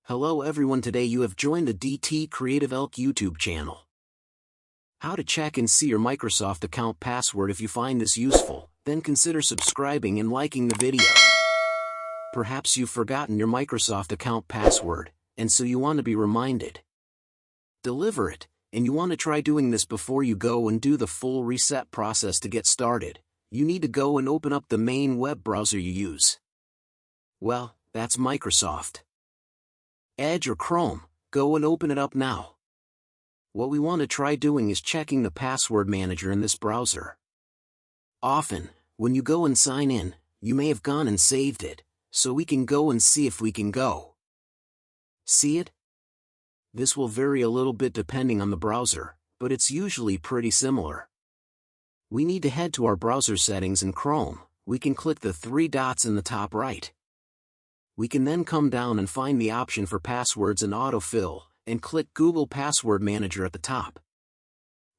Hello everyone, today you have joined the CREATIVELK YouTube channel. How to check and see your Microsoft account password. If you find this useful, then consider subscribing and liking the video. Perhaps you've forgotten your Microsoft account password, and so you want to be reminded. Deliver it, and you want to try doing this before you go and do the full reset process. To get started, you need to go and open up the main web browser you use. Well, that's Microsoft Edge or Chrome. Go and open it up now. What we want to try doing is checking the password manager in this browser. Often, when you go and sign in, you may have gone and saved it, so we can go and see if we can go. See it? This will vary a little bit depending on the browser, but it's usually pretty similar. We need to head to our browser settings in Chrome. We can click the three dots in the top right. We can then come down and find the option for passwords and autofill, and click Google Password Manager at the top.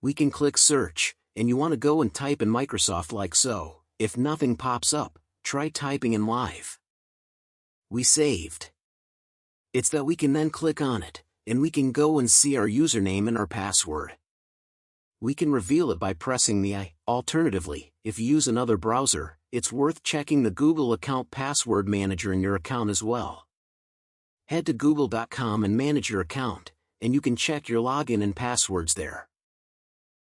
We can click search, and you want to go and type in Microsoft like so. If nothing pops up, try typing in live. We saved. It's that we can then click on it, and we can go and see our username and our password. We can reveal it by pressing the I. Alternatively, if you use another browser, it's worth checking the Google Account Password Manager in your account as well. Head to google.com and manage your account, and you can check your login and passwords there.